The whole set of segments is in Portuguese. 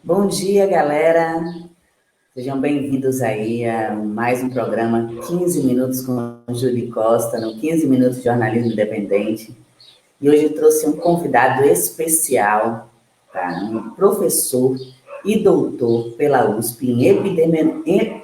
Bom dia, galera. Sejam bem-vindos aí a mais um programa 15 Minutos com Júlia Costa, no 15 Minutos de Jornalismo Independente. E hoje eu trouxe um convidado especial, tá? Um professor e doutor pela USP em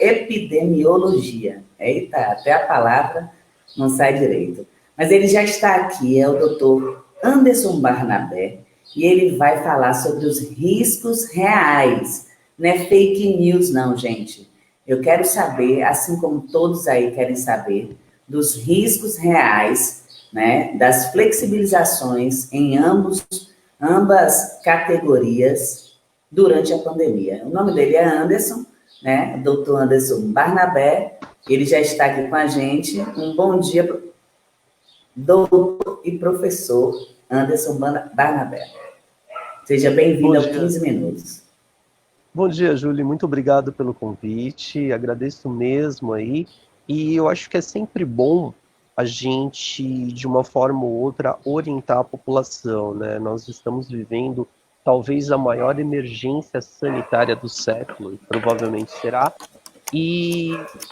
epidemiologia. Eita, até a palavra não sai direito. Mas ele já está aqui, é o doutor Anderson Barnabé, e ele vai falar sobre os riscos reais. Não é fake news, não, gente. Eu quero saber, assim como todos aí querem saber, dos riscos reais, né, das flexibilizações em ambas categorias durante a pandemia. O nome dele é Anderson, né, doutor Anderson Barnabé, ele já está aqui com a gente. Um bom dia, doutor e professor Anderson Barnabé. Seja Bom bem-vindo ao dia. 15 Minutos. Bom dia, Júlia. Muito obrigado pelo convite. Agradeço mesmo aí. E eu acho que é sempre bom a gente, de uma forma ou outra, orientar a população, né? Nós estamos vivendo talvez a maior emergência sanitária do século, e provavelmente será. E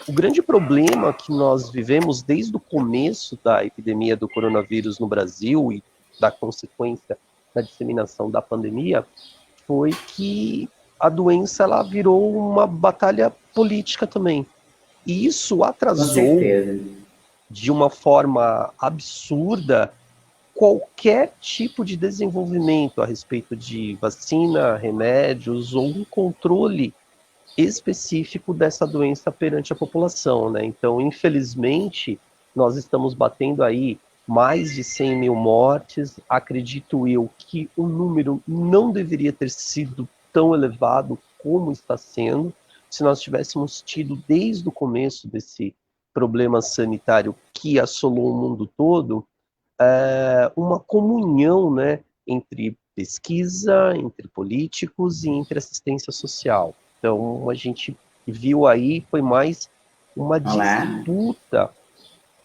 o grande problema que nós vivemos desde o começo da epidemia do coronavírus no Brasil e da consequência da disseminação da pandemia foi que a doença ela virou uma batalha política também. E isso Com atrasou certeza. de uma forma absurda qualquer tipo de desenvolvimento a respeito de vacina, remédios ou um controle específico dessa doença perante a população, né? Então, infelizmente, nós estamos batendo aí mais de 100 mil mortes. Acredito eu que o número não deveria ter sido tão elevado como está sendo. Se nós tivéssemos tido desde o começo desse problema sanitário que assolou o mundo todo, uma comunhão, né, entre pesquisa, entre políticos e entre assistência social. Então, a gente viu aí, foi mais uma Olá. disputa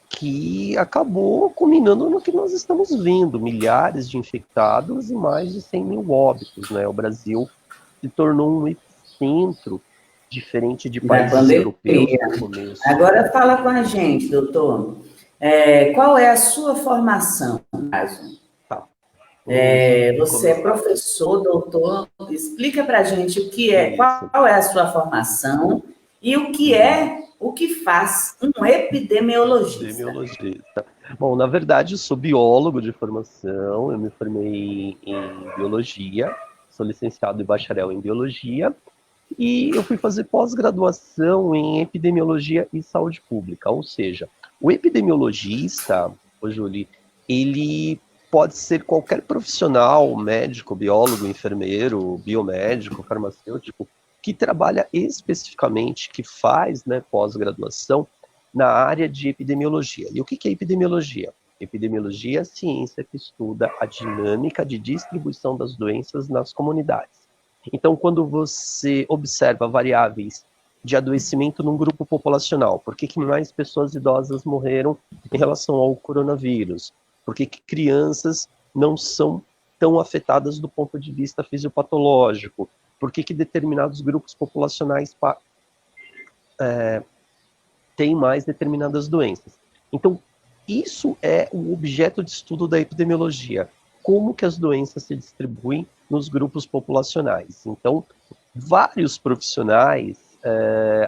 que acabou culminando no que nós estamos vendo, milhares de infectados e mais de 100 mil óbitos, né? O Brasil se tornou um epicentro, diferente de Da países europeus pandemia. no começo. Agora fala com a gente, doutor. Qual é a sua formação, no caso? Tá, vamos Você é começar. professor, doutor. Explica para a gente o que é, Isso. qual é a sua formação e o que faz um epidemiologista. Epidemiologista. Bom, na verdade, eu sou biólogo de formação, eu me formei em biologia, sou licenciado e bacharel em biologia, e eu fui fazer pós-graduação em epidemiologia e saúde pública, ou seja, o epidemiologista, ô Julie, ele pode ser qualquer profissional, médico, biólogo, enfermeiro, biomédico, farmacêutico, que trabalha especificamente, que faz, né, pós-graduação na área de epidemiologia. E o que é epidemiologia? Epidemiologia é a ciência que estuda a dinâmica de distribuição das doenças nas comunidades. Então, quando você observa variáveis de adoecimento num grupo populacional, por que mais pessoas idosas morreram em relação ao coronavírus? Por que crianças não são tão afetadas do ponto de vista fisiopatológico? Por que determinados grupos populacionais têm mais determinadas doenças? Então, isso é o objeto de estudo da epidemiologia. Como que as doenças se distribuem nos grupos populacionais. Então, vários profissionais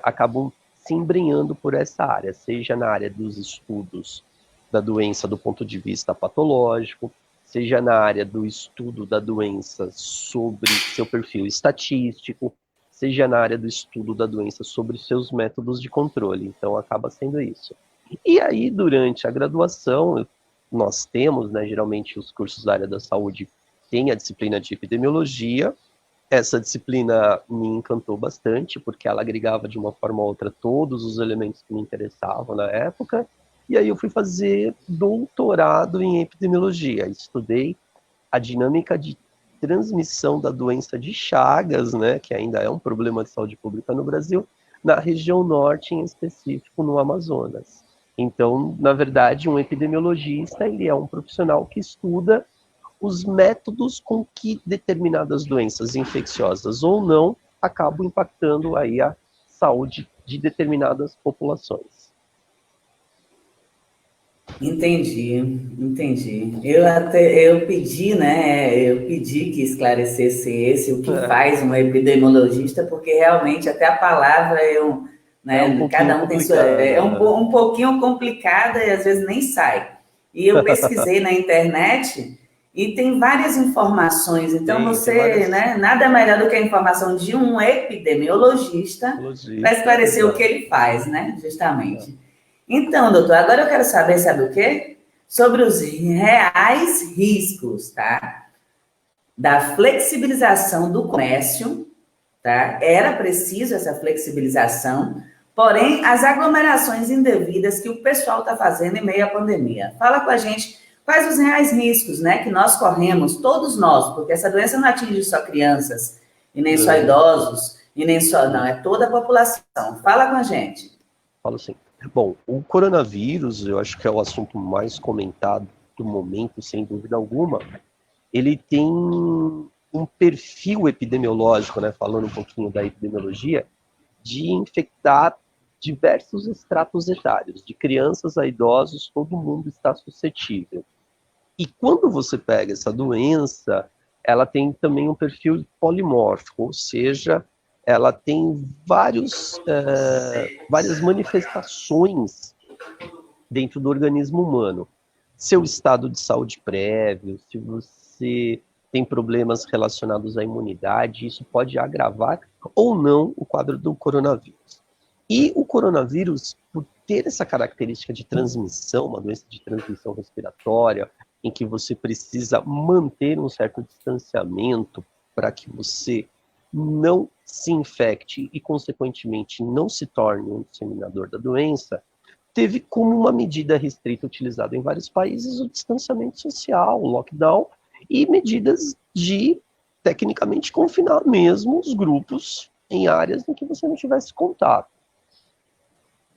acabam se embrenhando por essa área, seja na área dos estudos da doença do ponto de vista patológico, seja na área do estudo da doença sobre seu perfil estatístico, seja na área do estudo da doença sobre seus métodos de controle. Então, acaba sendo isso. E aí, durante a graduação, nós temos, né, geralmente, os cursos da área da saúde têm a disciplina de epidemiologia. Essa disciplina me encantou bastante, porque ela agregava de uma forma ou outra todos os elementos que me interessavam na época. E aí eu fui fazer doutorado em epidemiologia. Estudei a dinâmica de transmissão da doença de Chagas, né, que ainda é um problema de saúde pública no Brasil, na região norte, em específico no Amazonas. Então, na verdade, um epidemiologista ele é um profissional que estuda os métodos com que determinadas doenças infecciosas ou não acabam impactando aí a saúde de determinadas populações. Entendi. Eu pedi, né? Eu pedi que esclarecesse o que faz um epidemiologista, porque realmente até a palavra É um né? pouquinho Cada um tem sua, é complicada, né? um pouquinho complicada e às vezes nem sai. E eu pesquisei na internet e tem várias informações. Então Tem você, várias né? Nada melhor do que a informação de um epidemiologista para logística, esclarecer o que exato. ele faz, né? Justamente. Então, doutor, agora eu quero saber, sabe o quê? Sobre os reais riscos, tá? Da flexibilização do comércio, tá? Era preciso essa flexibilização, porém, as aglomerações indevidas que o pessoal está fazendo em meio à pandemia. Fala com a gente quais os reais riscos, né, que nós corremos, todos nós, porque essa doença não atinge só crianças, e nem só Não, idosos, e nem só, não, é toda a população. Fala com a gente. falo assim. Bom, o coronavírus, eu acho que é o assunto mais comentado do momento, sem dúvida alguma. Ele tem um perfil epidemiológico, né, falando um pouquinho da epidemiologia, de infectar diversos estratos etários, de crianças a idosos, todo mundo está suscetível. E quando você pega essa doença, ela tem também um perfil polimórfico, ou seja, ela tem várias manifestações dentro do organismo humano. Seu estado de saúde prévio, se você tem problemas relacionados à imunidade, isso pode agravar ou não o quadro do coronavírus. E o coronavírus, por ter essa característica de transmissão, uma doença de transmissão respiratória, em que você precisa manter um certo distanciamento para que você não se infecte e, consequentemente, não se torne um disseminador da doença, teve como uma medida restrita utilizada em vários países o distanciamento social, o lockdown, e medidas de, tecnicamente, confinar mesmo os grupos em áreas em que você não tivesse contato.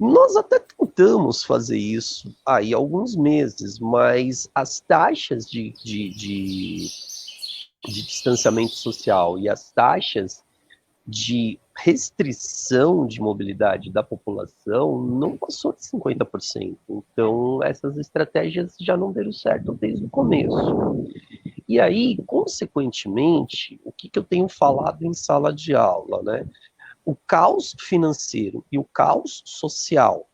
Nós até tentamos fazer isso aí há alguns meses, mas as taxas de distanciamento social e as taxas de restrição de mobilidade da população não passou de 50%. Então, essas estratégias já não deram certo desde o começo. E aí, consequentemente, o que eu tenho falado em sala de aula, né? O caos financeiro e o caos social,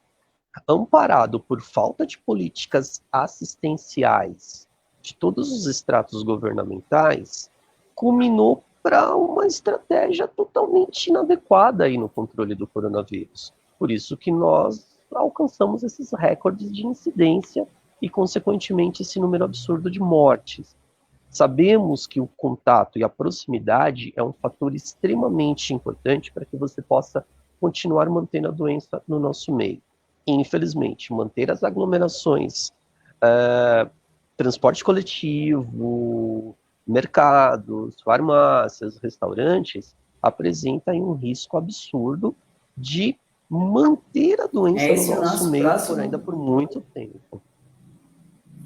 amparado por falta de políticas assistenciais de todos os estratos governamentais, culminou para uma estratégia totalmente inadequada aí no controle do coronavírus. Por isso que nós alcançamos esses recordes de incidência e, consequentemente, esse número absurdo de mortes. Sabemos que o contato e a proximidade é um fator extremamente importante para que você possa continuar mantendo a doença no nosso meio. E, infelizmente, manter as aglomerações, transporte coletivo, mercados, farmácias, restaurantes, apresenta aí um risco absurdo de manter a doença no Esse é o nosso nosso meio ainda próximo. por muito tempo.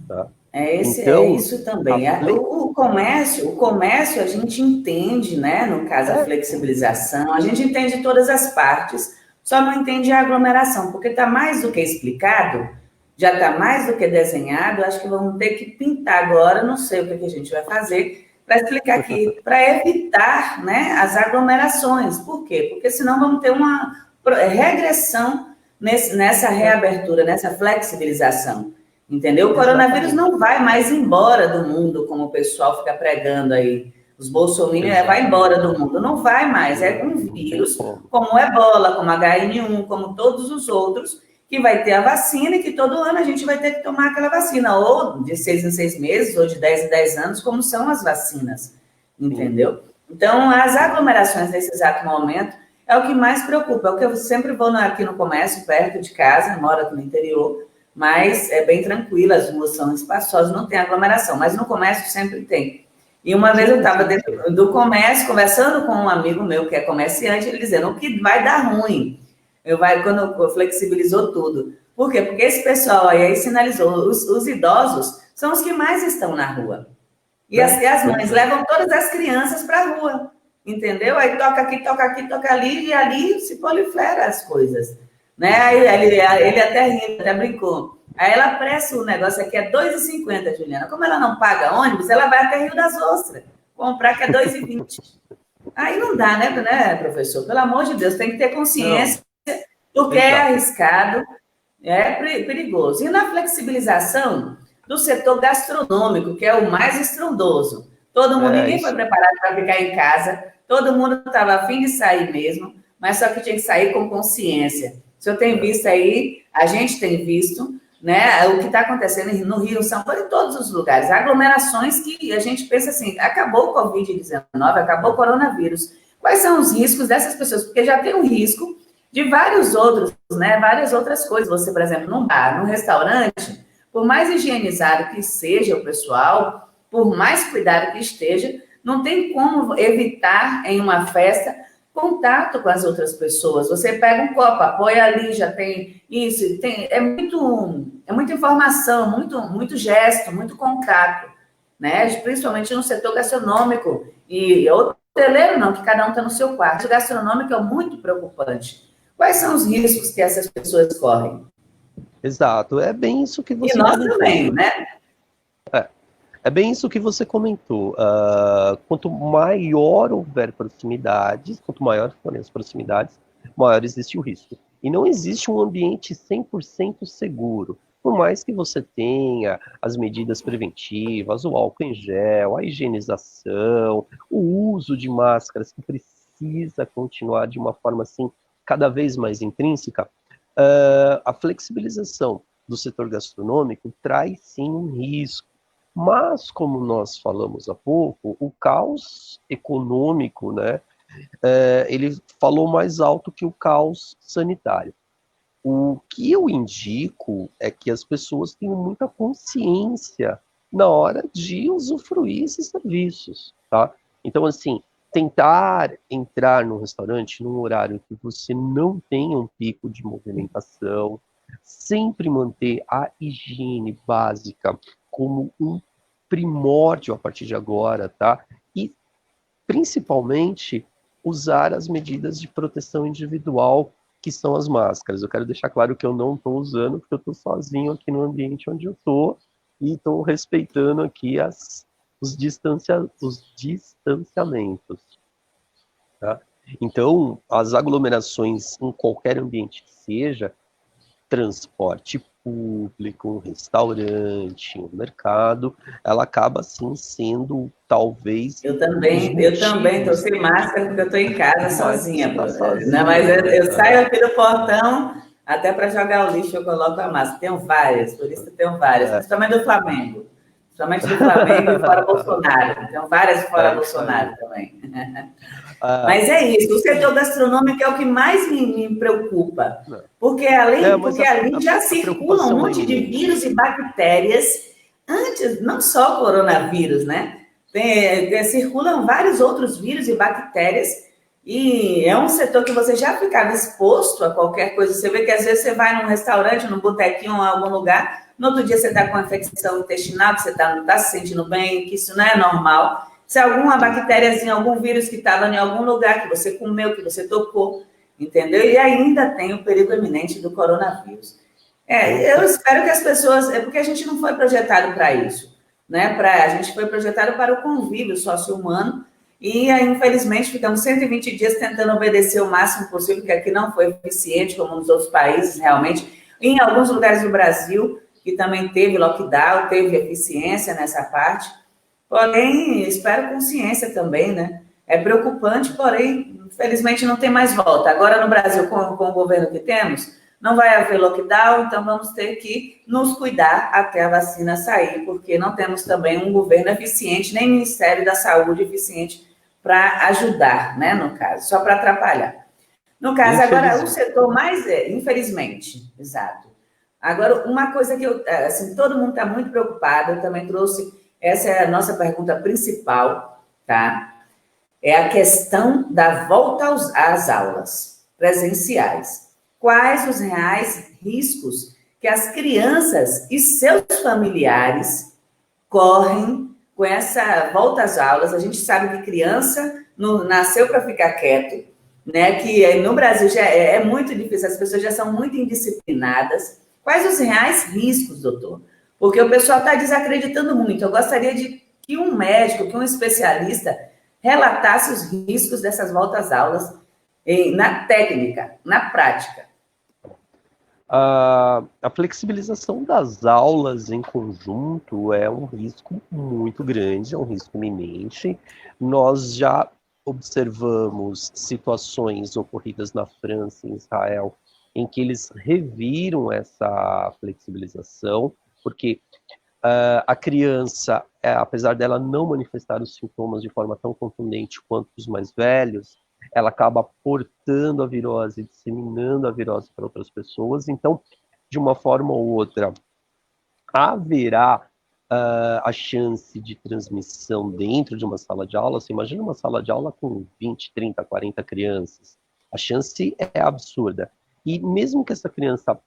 Tá? É Então, isso a também. flexibilidade O comércio a gente entende, né? No caso, a flexibilização, a gente entende todas as partes, só não entende a aglomeração, porque está mais do que explicado, já está mais do que desenhado. Acho que vamos ter que pintar agora, não sei o que a gente vai fazer, para explicar aqui, para evitar, né, as aglomerações. Por quê? Porque senão vamos ter uma regressão nessa reabertura, nessa flexibilização. Entendeu? O coronavírus exatamente, não vai mais embora do mundo, como o pessoal fica pregando aí. Os bolsominions vai embora exatamente. do mundo. Não vai mais. É um Não tem vírus, como. como o ebola, como HN1, como todos os outros, que vai ter a vacina e que todo ano a gente vai ter que tomar aquela vacina, ou de 6 em 6 meses, ou de 10 em 10 anos, como são as vacinas. Sim, Entendeu? Então, as sim. aglomerações nesse exato momento é o que mais preocupa. É o que eu sempre vou aqui no comércio, perto de casa, moro aqui no interior, mas é bem tranquilo, as ruas são espaçosas, não tem aglomeração, mas no comércio sempre tem. E uma vez eu Sim, estava sim, dentro sim. do comércio, conversando com um amigo meu que é comerciante, ele dizendo o que vai dar ruim, quando flexibilizou tudo. Por quê? Porque esse pessoal aí sinalizou, os idosos são os que mais estão na rua. E as mães levam todas as crianças para a rua, entendeu? Aí toca aqui, toca ali, e ali se prolifera as coisas. Né? Aí ele até rindo, até brincou. Aí ela pressa o negócio aqui, é R$ 2,50, Juliana. Como ela não paga ônibus, ela vai até Rio das Ostras comprar, que é R$ 2,20. Aí não dá, né, professor? Pelo amor de Deus, tem que ter consciência, porque é arriscado, é perigoso. E na flexibilização do setor gastronômico, que é o mais estrondoso. Todo mundo, ninguém foi preparado para ficar em casa, todo mundo estava a fim de sair mesmo, mas só que tinha que sair com consciência. O senhor tem visto aí, a gente tem visto, né, o que está acontecendo no Rio, em São Paulo, em todos os lugares, aglomerações que a gente pensa assim, acabou o Covid-19, acabou o coronavírus. Quais são os riscos dessas pessoas? Porque já tem um risco de vários outros, né, várias outras coisas. Você, por exemplo, num bar, num restaurante, por mais higienizado que seja o pessoal, por mais cuidado que esteja, não tem como evitar em uma festa contato com as outras pessoas. Você pega um copo, apoia ali, já tem isso, é muita informação, muito gesto, muito contato, né? Principalmente no setor gastronômico e hoteleiro não, que cada um está no seu quarto. O gastronômico é muito preocupante. Quais são os riscos que essas pessoas correm? Exato, é bem isso que você comentou. E nós também, né? É bem isso que você comentou. Quanto maior houver proximidades, quanto maiores forem as proximidades, maior existe o risco. E não existe um ambiente 100% seguro. Por mais que você tenha as medidas preventivas, o álcool em gel, a higienização, o uso de máscaras que precisa continuar de uma forma assim cada vez mais intrínseca, a flexibilização do setor gastronômico traz sim um risco. Mas, como nós falamos há pouco, o caos econômico, né, ele falou mais alto que o caos sanitário. O que eu indico é que as pessoas tenham muita consciência na hora de usufruir esses serviços, tá? Então, assim, tentar entrar num restaurante num horário que você não tenha um pico de movimentação, sempre manter a higiene básica como um primórdio a partir de agora, tá? E, principalmente, usar as medidas de proteção individual, que são as máscaras. Eu quero deixar claro que eu não estou usando, porque eu estou sozinho aqui no ambiente onde eu estou, e estou respeitando aqui os distanciamentos. Tá? Então, as aglomerações em qualquer ambiente que seja, transporte público, um restaurante, um mercado, ela acaba assim sendo talvez. Eu também estou sem máscara porque eu estou em casa sozinha. Tá sozinha. Não, mas eu saio aqui do portão, até para jogar o lixo eu coloco a máscara. Tenho várias, por isso eu tenho várias, principalmente do Flamengo. Principalmente do Flamengo e fora Bolsonaro. Tenho várias fora Bolsonaro também. Mas é isso, o setor gastronômico é o que mais me preocupa, porque ali já circula um monte de vírus e bactérias, antes, não só coronavírus, né? Circulam vários outros vírus e bactérias, e é um setor que você já ficava exposto a qualquer coisa. Você vê que às vezes você vai num restaurante, num botequinho, em algum lugar, no outro dia você está com infecção intestinal, você não está se sentindo bem, que isso não é normal. Se alguma bactériazinha, algum vírus que estava em algum lugar, que você comeu, que você tocou, entendeu? E ainda tem o perigo iminente do coronavírus. Eu espero que as pessoas... É porque a gente não foi projetado para isso, né? A gente foi projetado para o convívio sócio-humano e, infelizmente, ficamos 120 dias tentando obedecer o máximo possível, que aqui não foi eficiente, como nos outros países, realmente. Em alguns lugares do Brasil, que também teve lockdown, teve eficiência nessa parte. Porém, espero consciência também, né? É preocupante, porém, infelizmente não tem mais volta. Agora no Brasil, com o governo que temos, não vai haver lockdown, então vamos ter que nos cuidar até a vacina sair, porque não temos também um governo eficiente, nem Ministério da Saúde eficiente para ajudar, né, no caso, só para atrapalhar. No caso, agora, o setor mais... infelizmente, exato. Agora, uma coisa que assim, todo mundo está muito preocupado, eu também trouxe... Essa é a nossa pergunta principal, tá? É a questão da volta às aulas presenciais. Quais os reais riscos que as crianças e seus familiares correm com essa volta às aulas. A gente sabe que criança não nasceu para ficar quieto, né? Que no Brasil já é muito difícil, as pessoas já são muito indisciplinadas. Quais os reais riscos, doutor? Porque o pessoal está desacreditando muito. Eu gostaria de que um médico, que um especialista relatasse os riscos dessas voltas às aulas na técnica, na prática. A flexibilização das aulas em conjunto é um risco muito grande, é um risco iminente. Nós já observamos situações ocorridas na França e em Israel em que eles reviram essa flexibilização, porque a criança, apesar dela não manifestar os sintomas de forma tão contundente quanto os mais velhos, ela acaba portando a virose, disseminando a virose para outras pessoas. Então, de uma forma ou outra, haverá a chance de transmissão dentro de uma sala de aula. Você imagina uma sala de aula com 20, 30, 40 crianças. A chance é absurda. E mesmo que essa criança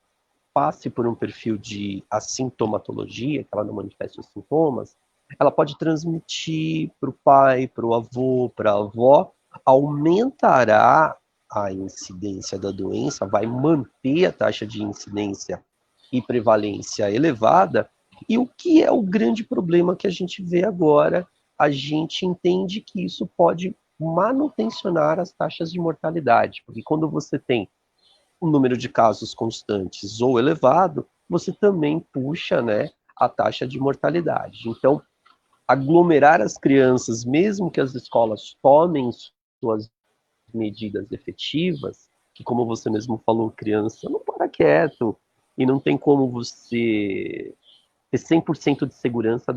passe por um perfil de assintomatologia, que ela não manifeste os sintomas, ela pode transmitir para o pai, para o avô, para a avó, aumentará a incidência da doença, vai manter a taxa de incidência e prevalência elevada. E o que é o grande problema que a gente vê agora? A gente entende que isso pode manutencionar as taxas de mortalidade, porque quando você tem um número de casos constantes ou elevado, você também puxa, né, a taxa de mortalidade. Então, aglomerar as crianças, mesmo que as escolas tomem suas medidas efetivas, que como você mesmo falou, criança não para quieto, e não tem como você ter 100% de segurança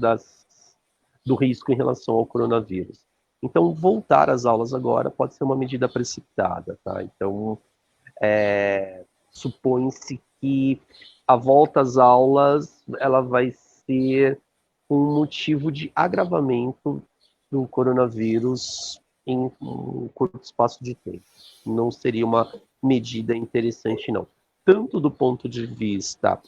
do risco em relação ao coronavírus. Então, voltar às aulas agora pode ser uma medida precipitada, tá? Então, supõe-se que a volta às aulas ela vai ser um motivo de agravamento do coronavírus em um curto espaço de tempo. Não seria uma medida interessante, não. Tanto do ponto de vista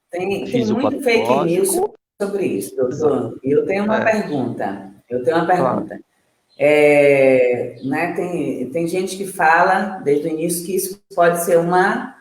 Tem muito fake news sobre isso, doutor. E eu tenho uma pergunta. Claro. Né, tem gente que fala, desde o início, que isso pode ser uma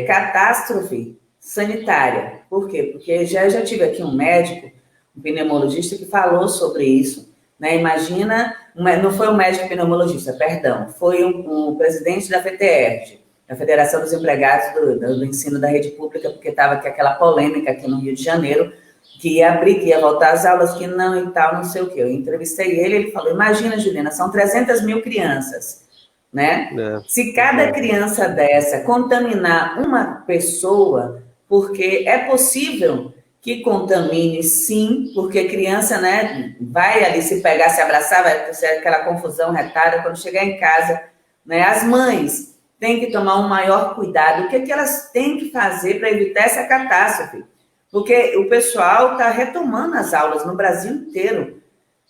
catástrofe sanitária. Por quê? Porque eu já tive aqui um médico, um pneumologista, que falou sobre isso. Né? Imagina, não foi um médico pneumologista, perdão, foi um presidente da FETERJ, a Federação dos Empregados do Ensino da Rede Pública, porque estava aquela polêmica aqui no Rio de Janeiro, que ia abrir, que ia voltar às aulas, que não e tal, não sei o quê. Eu entrevistei ele falou, imagina, Juliana, são 300 mil crianças, né? Se cada criança dessa contaminar uma pessoa, porque é possível que contamine, sim, porque criança, né, vai ali se pegar, se abraçar, vai ter aquela confusão retada, quando chegar em casa, né, as mães têm que tomar um maior cuidado. O que elas têm que fazer para evitar essa catástrofe? Porque o pessoal está retomando as aulas no Brasil inteiro,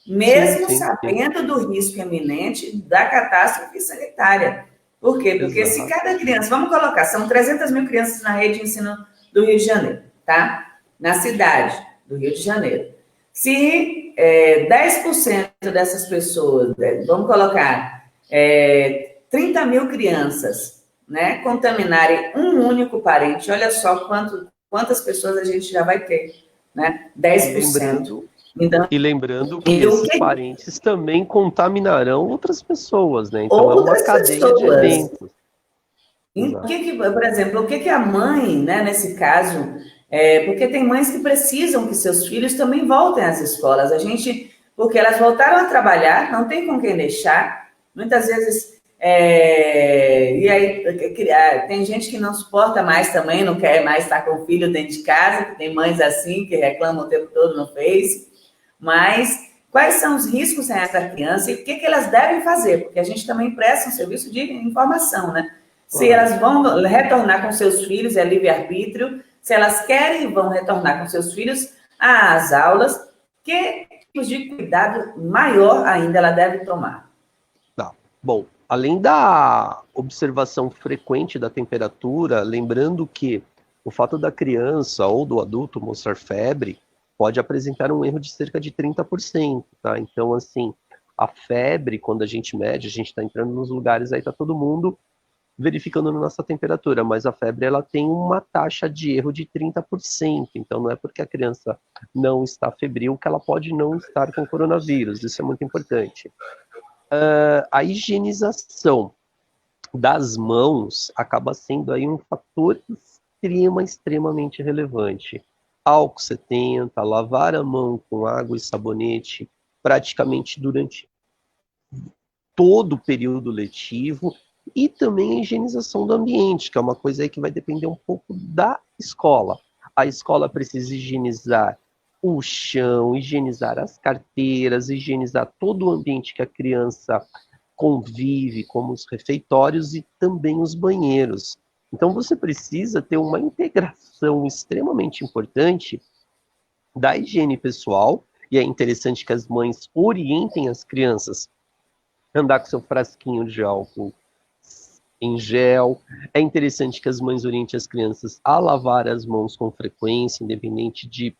mesmo sabendo do risco iminente da catástrofe sanitária. Por quê? Porque se cada criança, vamos colocar, são 300 mil crianças na rede de ensino do Rio de Janeiro, tá? Na cidade do Rio de Janeiro. Se 10% dessas pessoas, vamos colocar, 30 mil crianças, né, contaminarem um único parente, olha só quantas pessoas a gente já vai ter, né? 10%. E lembrando que esses parentes também contaminarão outras pessoas, né? Então é uma cadeia de eventos. Por exemplo, o que a mãe, né, nesse caso, porque tem mães que precisam que seus filhos também voltem às escolas. Porque elas voltaram a trabalhar, não tem com quem deixar, muitas vezes. E aí tem gente que não suporta mais também, não quer mais estar com o filho dentro de casa, que tem mães assim que reclamam o tempo todo no Face. Mas quais são os riscos dessa criança e o que elas devem fazer? Porque a gente também presta um serviço de informação, né? Se elas vão retornar com seus filhos, é livre-arbítrio. Se elas querem, vão retornar com seus filhos às aulas. Que tipos de cuidado maior ainda ela deve tomar? Tá. Bom, além da observação frequente da temperatura, lembrando que o fato da criança ou do adulto mostrar febre pode apresentar um erro de cerca de 30%, tá? Então, assim, a febre, quando a gente mede, a gente está entrando nos lugares, aí tá todo mundo verificando a nossa temperatura, mas a febre, ela tem uma taxa de erro de 30%, então não é porque a criança não está febril que ela pode não estar com coronavírus, isso é muito importante. A higienização das mãos acaba sendo aí um fator extremamente relevante. Álcool 70, lavar a mão com água e sabonete praticamente durante todo o período letivo, e também a higienização do ambiente, que é uma coisa aí que vai depender um pouco da escola. A escola precisa higienizar o chão, higienizar as carteiras, higienizar todo o ambiente que a criança convive, como os refeitórios e também os banheiros. Então você precisa ter uma integração extremamente importante da higiene pessoal, e é interessante que as mães orientem as crianças a andar com seu frasquinho de álcool em gel. É interessante que as mães orientem as crianças a lavar as mãos com frequência, independente de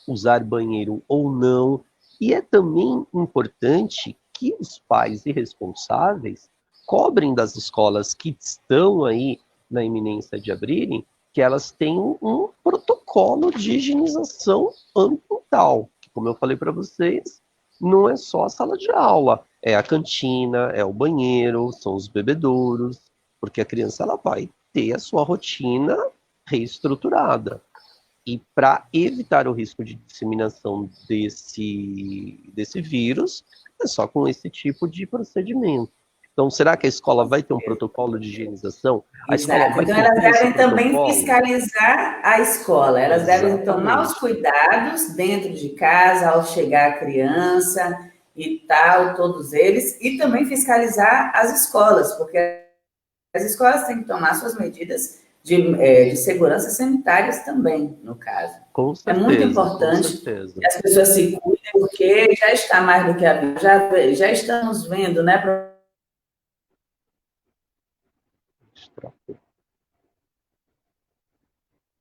usar banheiro ou não. E é também importante que os pais irresponsáveis cobrem das escolas que estão aí na iminência de abrirem, que elas tenham um protocolo de higienização ambiental, que, como eu falei para vocês, não é só a sala de aula, é a cantina, é o banheiro, são os bebedouros, porque a criança ela vai ter a sua rotina reestruturada. E para evitar o risco de disseminação desse vírus, é só com esse tipo de procedimento. Então, será que a escola vai ter um protocolo de higienização? A escola Exato. vai Então, elas cumprir esse devem também protocolo? fiscalizar a escola, elas devem tomar os Exatamente. cuidados dentro de casa, ao chegar a criança e tal, todos eles, e também fiscalizar as escolas, porque as escolas têm que tomar suas medidas de segurança sanitárias também, no caso. Com É muito certeza, com importante certeza. que as pessoas se cuidem, porque já está mais do que já estamos vendo, né,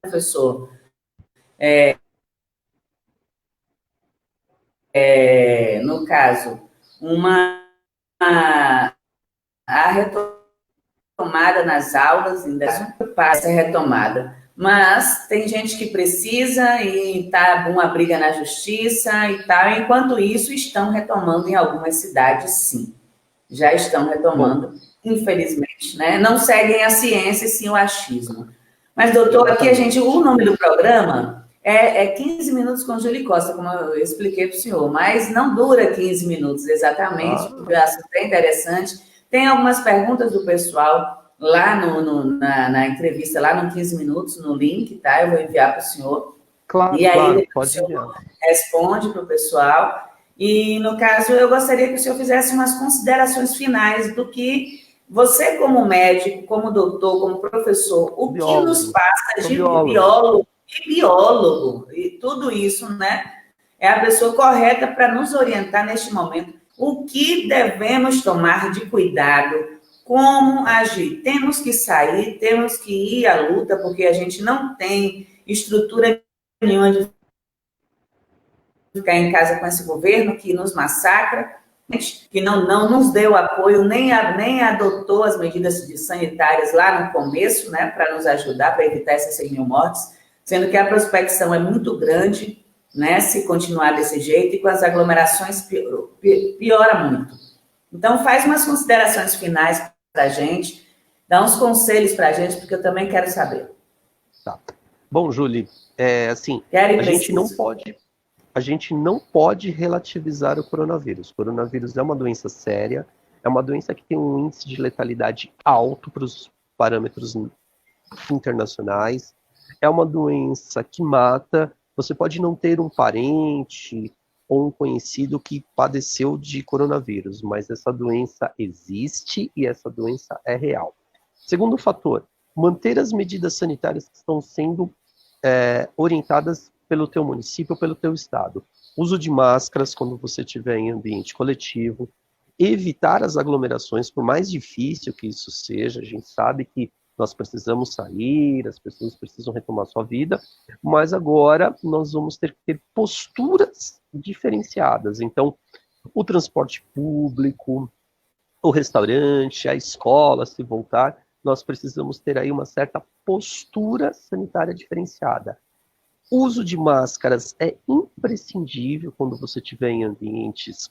professor? No caso, a retomada nas aulas, ainda passa a retomada. Mas tem gente que precisa e está uma briga na justiça e tal. Enquanto isso, estão retomando em algumas cidades, sim. Já estão Bom, retomando, infelizmente, né? Não seguem a ciência, sim o achismo. Mas, doutor, aqui o exatamente. nome do programa é 15 minutos com Júlia Costa, como eu expliquei para o senhor, mas não dura 15 minutos exatamente, porque Ah, o assunto é interessante. Tem algumas perguntas do pessoal lá na entrevista, lá no 15 minutos, no link, tá? Eu vou enviar para o senhor. E claro, aí claro, depois o pode senhor enviar. responde para o pessoal. E, no caso, eu gostaria que o senhor fizesse umas considerações finais do que você, como médico, como doutor, como professor, o que nos Biólogo, passa sou de biólogo. biólogo, e tudo isso, né? É a pessoa correta para nos orientar neste momento. O que devemos tomar de cuidado? Como agir? Temos que sair, temos que ir à luta, porque a gente não tem estrutura nenhuma de ficar em casa com esse governo que nos massacra, que não nos deu apoio, nem adotou as medidas sanitárias lá no começo, né, para nos ajudar, para evitar essas 100 mil mortes, sendo que a prospecção é muito grande, né, se continuar desse jeito, e com as aglomerações piora muito. Então, faz umas considerações finais para a gente, dá uns conselhos para a gente, porque eu também quero saber. Tá. Bom, Julie, assim, Quero e a gente não preciso. pode, a gente não pode relativizar o coronavírus. O coronavírus é uma doença séria, é uma doença que tem um índice de letalidade alto para os parâmetros internacionais, é uma doença que mata. Você pode não ter um parente ou um conhecido que padeceu de coronavírus, mas essa doença existe e essa doença é real. Segundo fator, manter as medidas sanitárias que estão sendo orientadas pelo teu município ou pelo teu estado. Uso de máscaras quando você estiver em ambiente coletivo, evitar as aglomerações, por mais difícil que isso seja, a gente sabe que nós precisamos sair, as pessoas precisam retomar sua vida, mas agora nós vamos ter que ter posturas diferenciadas. Então, o transporte público, o restaurante, a escola, se voltar, nós precisamos ter aí uma certa postura sanitária diferenciada. O uso de máscaras é imprescindível quando você estiver em ambientes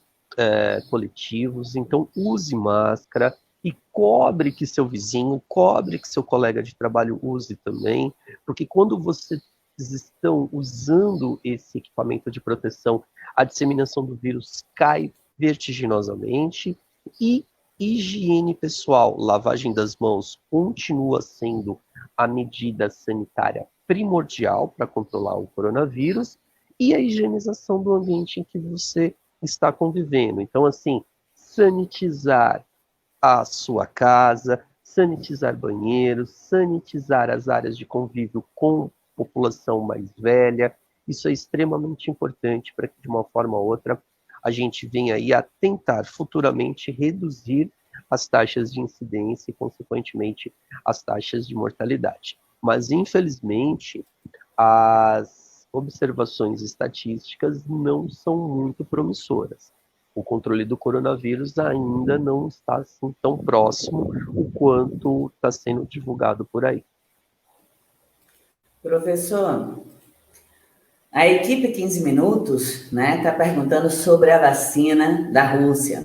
coletivos, então use máscara e cobre que seu vizinho, cobre que seu colega de trabalho use também, porque quando vocês estão usando esse equipamento de proteção, a disseminação do vírus cai vertiginosamente e higiene pessoal, lavagem das mãos continua sendo a medida sanitária primordial para controlar o coronavírus e a higienização do ambiente em que você está convivendo. Então, assim, sanitizar a sua casa, sanitizar banheiros, sanitizar as áreas de convívio com população mais velha, isso é extremamente importante para que, de uma forma ou outra, a gente venha aí a tentar futuramente reduzir as taxas de incidência e, consequentemente, as taxas de mortalidade. Mas, infelizmente, as observações estatísticas não são muito promissoras. O controle do coronavírus ainda não está assim tão próximo o quanto está sendo divulgado por aí. Professor, a equipe 15 Minutos, né, está perguntando sobre a vacina da Rússia.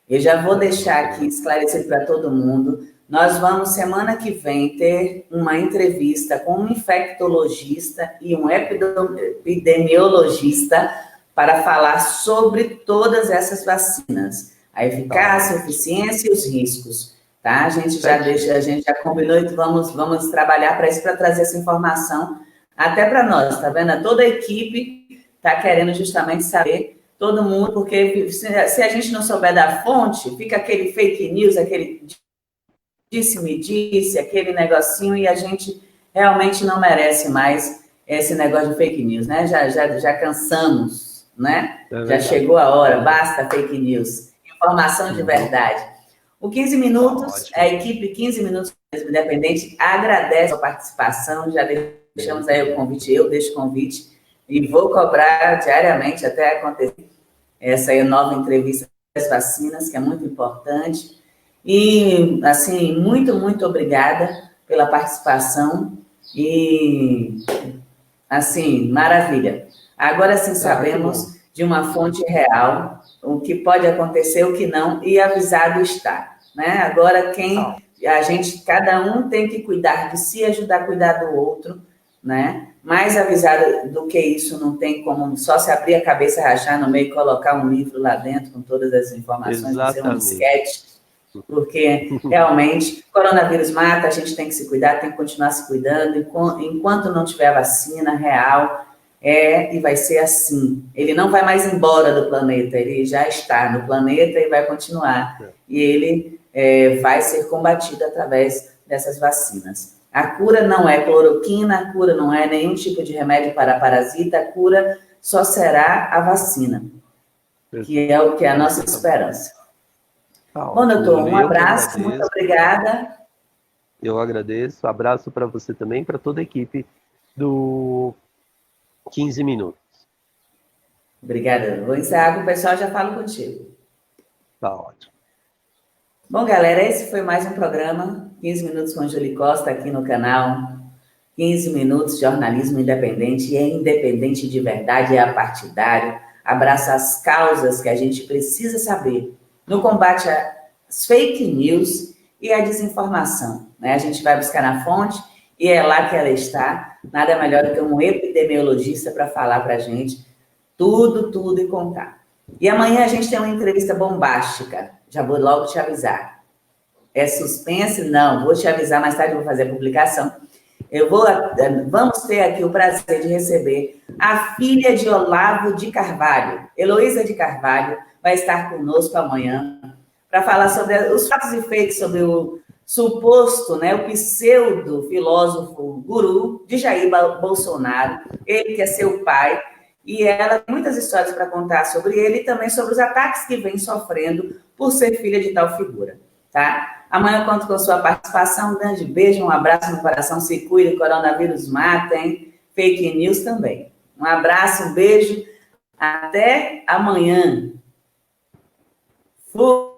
Eu já vou deixar aqui esclarecido para todo mundo. Nós vamos, semana que vem, ter uma entrevista com um infectologista e um epidemiologista para falar sobre todas essas vacinas, a eficácia, a eficiência e os riscos. Tá? A gente já combinou e vamos trabalhar para isso, para trazer essa informação até para nós, tá vendo? Toda a equipe está querendo justamente saber, todo mundo, porque se a gente não souber da fonte, fica aquele fake news, aquele disse-me disse, aquele negocinho, e a gente realmente não merece mais esse negócio de fake news, né? Já cansamos, né? Já chegou a hora, basta fake news. Informação de verdade. O 15 Minutos, a equipe 15 Minutos Independente agradece a participação, já deixamos aí o convite, eu deixo o convite, e vou cobrar diariamente até acontecer essa aí nova entrevista das vacinas, que é muito importante. E, assim, muito, muito obrigada pela participação e, assim, maravilha. Agora sim sabemos de uma fonte real, o que pode acontecer, o que não, e avisado está, né? Agora cada um tem que cuidar de si, ajudar a cuidar do outro, né? Mais avisado do que isso não tem como só se abrir a cabeça, rachar no meio e colocar um livro lá dentro com todas as informações, fazer um sketch, porque realmente coronavírus mata, a gente tem que se cuidar, tem que continuar se cuidando, enquanto não tiver a vacina real, e vai ser assim. Ele não vai mais embora do planeta, ele já está no planeta e vai continuar. E ele vai ser combatido através dessas vacinas. A cura não é cloroquina, a cura não é nenhum tipo de remédio para parasita, a cura só será a vacina, que é o que é a nossa esperança. Bom, doutor, um abraço, muito obrigada. Eu agradeço, abraço para você também, para toda a equipe do 15 Minutos. Obrigada. Vou encerrar com o pessoal, já falo contigo. Tá ótimo. Bom, galera, esse foi mais um programa 15 Minutos com Julie Costa aqui no canal 15 Minutos Jornalismo Independente, e é independente de verdade, é apartidário, abraça as causas que a gente precisa saber no combate às fake news e à desinformação, né? A gente vai buscar na fonte e é lá que ela está. Nada melhor do que um epidemiologista para falar para a gente tudo e contar. E amanhã a gente tem uma entrevista bombástica, já vou logo te avisar. É suspense? Não, vou te avisar, mais tarde eu vou fazer a publicação. Vamos ter aqui o prazer de receber a filha de Olavo de Carvalho, Heloísa de Carvalho, vai estar conosco amanhã para falar sobre os fatos e feitos sobre o suposto, né, o pseudo-filósofo guru de Jair Bolsonaro, ele que é seu pai, e ela tem muitas histórias para contar sobre ele e também sobre os ataques que vem sofrendo por ser filha de tal figura, tá? Amanhã eu conto com sua participação. Um grande beijo, um abraço no coração. Se cuide, coronavírus mata, hein? Fake news também. Um abraço, um beijo. Até amanhã. Fui.